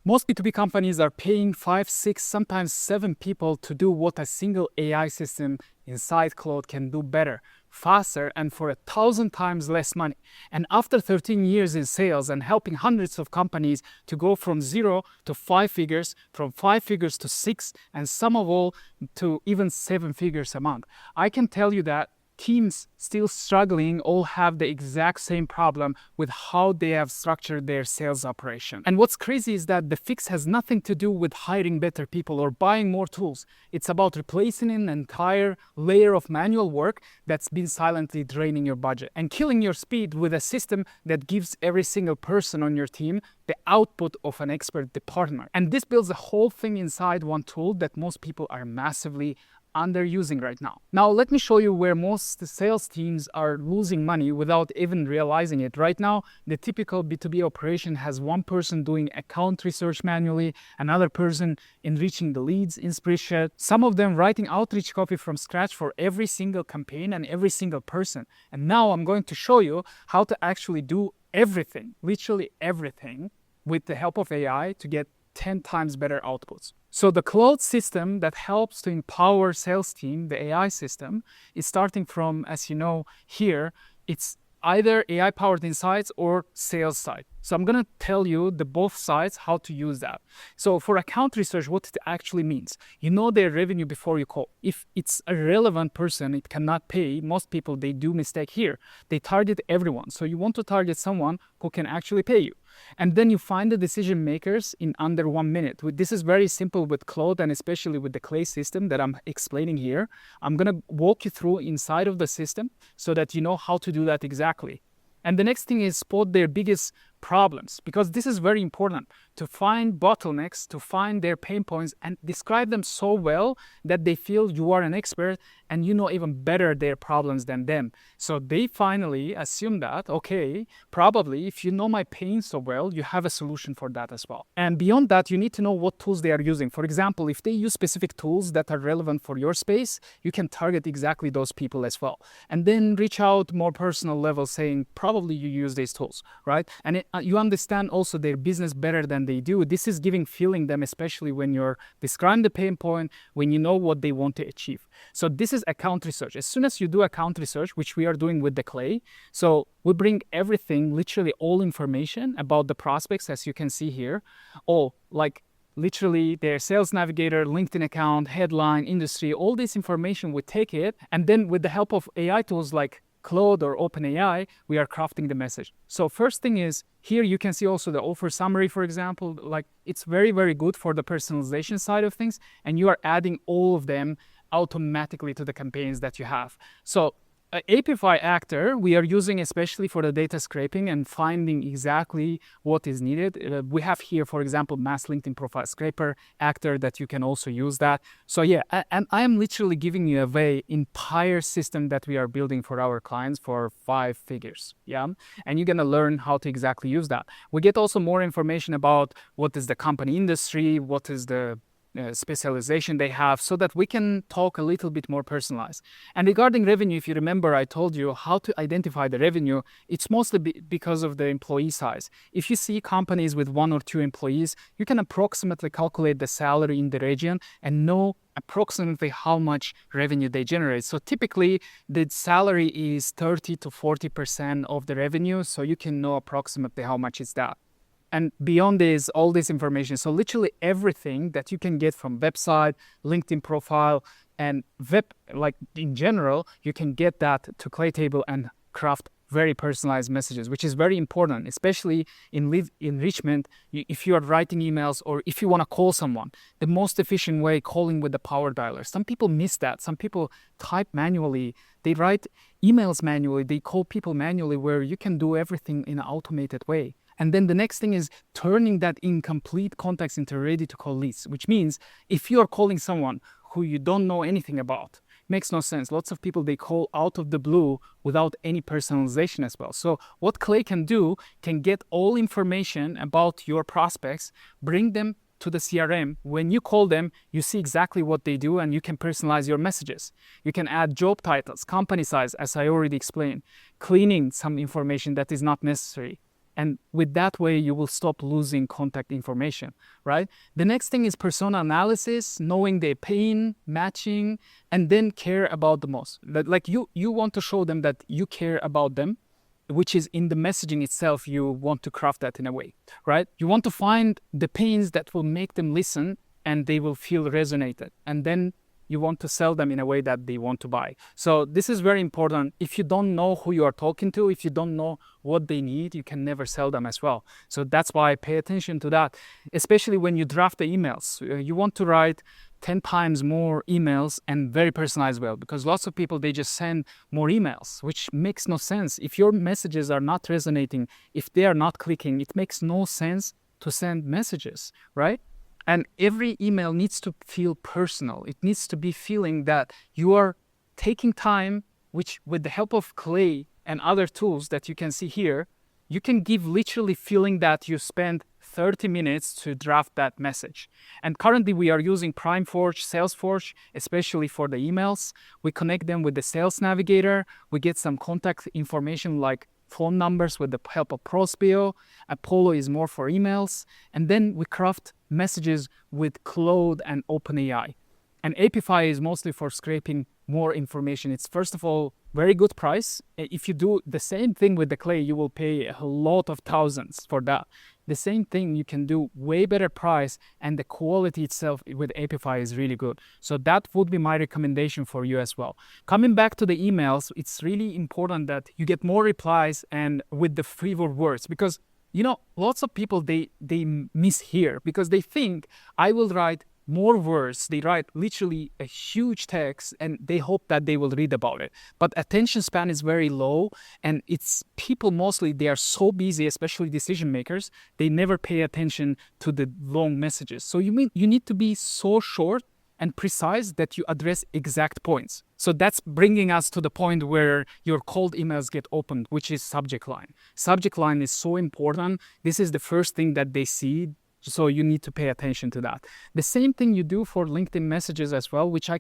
Most B2B companies are paying 5, 6, sometimes 7 people to do what a single AI system inside Claude can do better, faster, and for 1,000 times less money. And after 13 years in sales and helping hundreds of companies to go from 0 to 5 figures, from 5 figures to 6, and some of all to even 7 figures a month, I can tell you that teams still struggling all have the exact same problem with how they have structured their sales operation. And what's crazy is that the fix has nothing to do with hiring better people or buying more tools. It's about replacing an entire layer of manual work that's been silently draining your budget and killing your speed with a system that gives every single person on your team the output of an expert department. And this builds the whole thing inside one tool that most people are massively underusing right now. Now, let me show you where most sales teams are losing money without even realizing it. Right now, the typical B2B operation has one person doing account research manually, another person enriching the leads in spreadsheet, some of them writing outreach copy from scratch for every single campaign and every single person. And now I'm going to show you how to actually do everything, literally everything, with the help of AI to get 10 times better outputs. So the Claude system that helps to empower sales team, the AI system, is starting from, as you know here, it's either AI-powered insights or sales side. So I'm going to tell you the both sides how to use that. So for account research, what it actually means, you know their revenue before you call. If it's a relevant person, it cannot pay. Most people, they do mistake here. They target everyone. So you want to target someone who can actually pay you. And then you find the decision makers in under 1 minute. This is very simple with Claude and especially with the Clay system that I'm explaining here. I'm going to walk you through inside of the system so that you know how to do that exactly. And the next thing is spot their biggest problems, because this is very important to find bottlenecks, to find their pain points and describe them so well that they feel you are an expert and you know even better their problems than them. So they finally assume that, okay, probably if you know my pain so well, you have a solution for that as well. And beyond that, you need to know what tools they are using. For example, if they use specific tools that are relevant for your space, you can target exactly those people as well. And then reach out more personal level saying, probably you use these tools, right? And you understand also their business better than they do. This is feeling them, especially when you're describing the pain point, when you know what they want to achieve. So this is account research. As soon as you do account research, which we are doing with the Clay, so we bring everything, literally all information about the prospects, as you can see here, all like literally their sales navigator, LinkedIn account, headline, industry, all this information, we take it, and then with the help of AI tools like Claude or OpenAI, we are crafting the message. So first thing is, here you can see also the offer summary, for example, like it's very, very good for the personalization side of things, and you are adding all of them automatically to the campaigns that you have. So Apify Actor, we are using especially for the data scraping and finding exactly what is needed. We have here, for example, mass LinkedIn profile scraper Actor that you can also use that. So yeah, and I am literally giving you away entire system that we are building for our clients for 5 figures. Yeah, and you're gonna learn how to exactly use that. We get also more information about what is the company industry, what is the specialization they have, so that we can talk a little bit more personalized. And regarding revenue, if you remember, I told you how to identify the revenue. It's mostly because of the employee size. If you see companies with 1 or 2 employees, you can approximately calculate the salary in the region and know approximately how much revenue they generate. So typically the salary is 30 to 40% of the revenue, so you can know approximately how much is that. And beyond this, all this information, so literally everything that you can get from website, LinkedIn profile, and web, like in general, you can get that to Clay Table and craft very personalized messages, which is very important, especially in lead enrichment. If you are writing emails or if you want to call someone, the most efficient way, calling with the power dialer. Some people miss that. Some people type manually. They write emails manually. They call people manually, where you can do everything in an automated way. And then the next thing is turning that incomplete contacts into ready-to-call leads, which means if you are calling someone who you don't know anything about, makes no sense. Lots of people, they call out of the blue without any personalization as well. So what Clay can do, can get all information about your prospects, bring them to the CRM. When you call them, you see exactly what they do and you can personalize your messages. You can add job titles, company size, as I already explained, cleaning some information that is not necessary. And with that way, you will stop losing contact information, right? The next thing is persona analysis, knowing their pain, matching, and then care about the most. Like you want to show them that you care about them, which is in the messaging itself, you want to craft that in a way, right? You want to find the pains that will make them listen and they will feel resonated. And then you want to sell them in a way that they want to buy. So this is very important. If you don't know who you are talking to, if you don't know what they need, you can never sell them as well. So that's why I pay attention to that, especially when you draft the emails. You want to write 10 times more emails and very personalized well, because lots of people, they just send more emails, which makes no sense. If your messages are not resonating, if they are not clicking, it makes no sense to send messages, right? And every email needs to feel personal. It needs to be feeling that you are taking time, which with the help of Clay and other tools that you can see here, you can give literally feeling that you spend 30 minutes to draft that message. And currently we are using PrimeForge, Salesforce, especially for the emails. We connect them with the Sales Navigator. We get some contact information like phone numbers with the help of Prospeo. Apollo is more for emails. And then we craft messages with Claude and OpenAI. And Apify is mostly for scraping more information. It's first of all, very good price. If you do the same thing with the Clay, you will pay a lot of thousands for that. The same thing you can do way better price, and the quality itself with Apify is really good. So that would be my recommendation for you as well. Coming back to the emails, it's really important that you get more replies and with the fewer words, because lots of people, they miss here because they think I will write more words. They write literally a huge text and they hope that they will read about it. But attention span is very low, and it's people mostly, they are so busy, especially decision makers, they never pay attention to the long messages. So you need to be so short and precise that you address exact points. So that's bringing us to the point where your cold emails get opened, which is subject line. Subject line is so important. This is the first thing that they see. So you need to pay attention to that. The same thing you do for LinkedIn messages as well, which I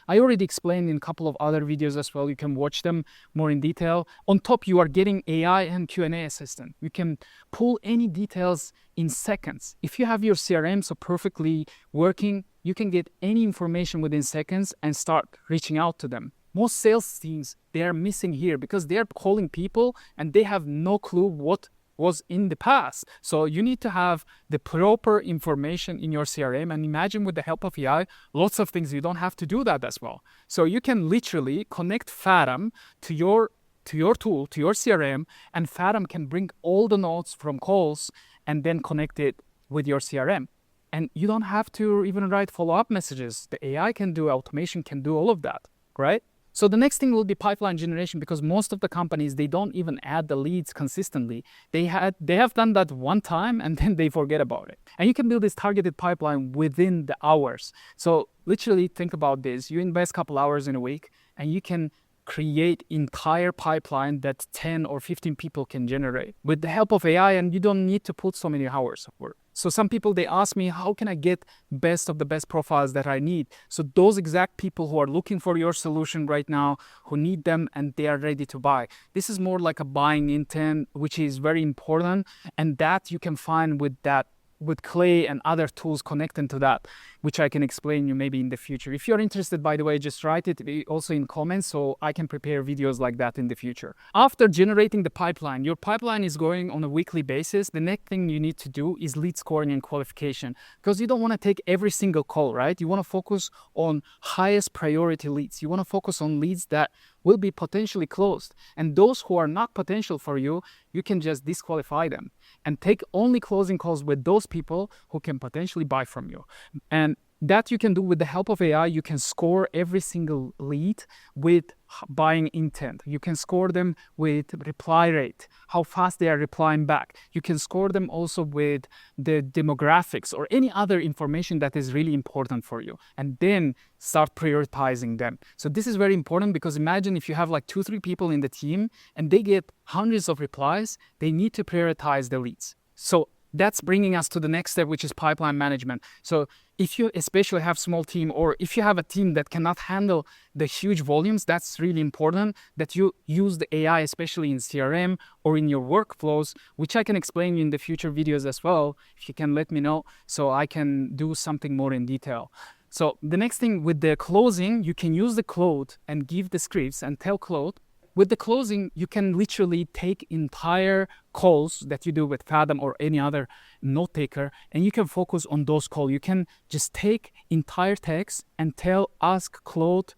already explained in a couple of other videos as well. You can watch them more in detail. On top, you are getting AI and Q&A assistant. You can pull any details in seconds. If you have your CRM so perfectly working, you can get any information within seconds and start reaching out to them. Most sales teams, they are missing here because they are calling people and they have no clue what was in the past. So you need to have the proper information in your CRM, and imagine with the help of AI, lots of things you don't have to do that as well. So you can literally connect Fathom to your tool, to your CRM, and Fathom can bring all the notes from calls and then connect it with your CRM. And you don't have to even write follow-up messages. The AI can do, automation can do all of that, right? So the next thing will be pipeline generation, because most of the companies, they don't even add the leads consistently. They have done that one time and then they forget about it. And you can build this targeted pipeline within the hours. So literally think about this. You invest a couple hours in a week and you can create entire pipeline that 10 or 15 people can generate with the help of AI, and you don't need to put so many hours of work. So some people, they ask me, how can I get best of the best profiles that I need? So those exact people who are looking for your solution right now, who need them and they are ready to buy. This is more like a buying intent, which is very important. And that you can find with Clay and other tools connected to that, which I can explain you maybe in the future. If you're interested, by the way, just write it also in comments so I can prepare videos like that in the future. After generating the pipeline, your pipeline is going on a weekly basis. The next thing you need to do is lead scoring and qualification, because you don't want to take every single call, right? You want to focus on highest priority leads. You want to focus on leads that will be potentially closed. And those who are not potential for you, you can just disqualify them and take only closing calls with those people who can potentially buy from you. And that you can do with the help of AI. You can score every single lead with buying intent. You can score them with reply rate, how fast they are replying back. You can score them also with the demographics or any other information that is really important for you, and then start prioritizing them. So this is very important, because imagine if you have like 2-3 people in the team and they get hundreds of replies, they need to prioritize the leads. So that's bringing us to the next step, which is pipeline management. So if you especially have small team, or if you have a team that cannot handle the huge volumes, that's really important that you use the AI, especially in CRM or in your workflows, which I can explain in the future videos as well. If you can let me know, so I can do something more in detail. So the next thing with the closing, you can use the Claude and give the scripts and tell Claude. With the closing, you can literally take entire calls that you do with Fathom or any other note taker, and you can focus on those calls. You can just take entire text and ask Claude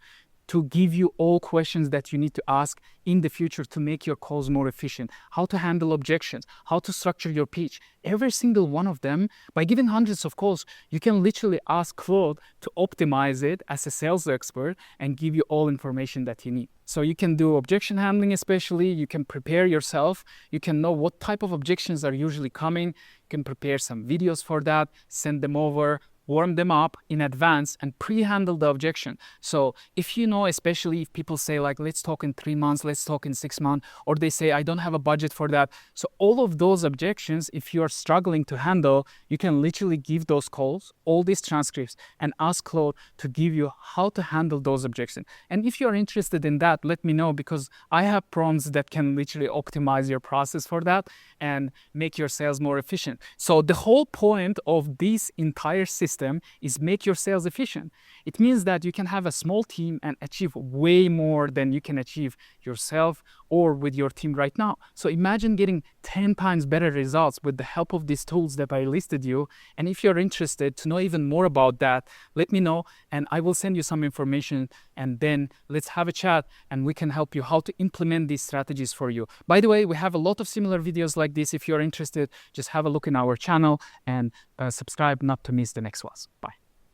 to give you all questions that you need to ask in the future to make your calls more efficient, how to handle objections, how to structure your pitch. Every single one of them, by giving hundreds of calls, you can literally ask Claude to optimize it as a sales expert and give you all information that you need. So you can do objection handling, especially. You can prepare yourself. You can know what type of objections are usually coming. You can prepare some videos for that, send them over, warm them up in advance, and pre-handle the objection. So if you know, especially if people say like, let's talk in 3 months, let's talk in 6 months, or they say, I don't have a budget for that. So all of those objections, if you're struggling to handle, you can literally give those calls, all these transcripts, and ask Claude to give you how to handle those objections. And if you're interested in that, let me know, because I have prompts that can literally optimize your process for that and make your sales more efficient. So the whole point of this entire system is make your sales efficient. It means that you can have a small team and achieve way more than you can achieve yourself or with your team right now. So imagine getting 10 times better results with the help of these tools that I listed you. And if you're interested to know even more about that, let me know and I will send you some information, and then let's have a chat and we can help you how to implement these strategies for you. By the way, we have a lot of similar videos like this. If you're interested, just have a look in our channel and subscribe not to miss the next ones. Bye.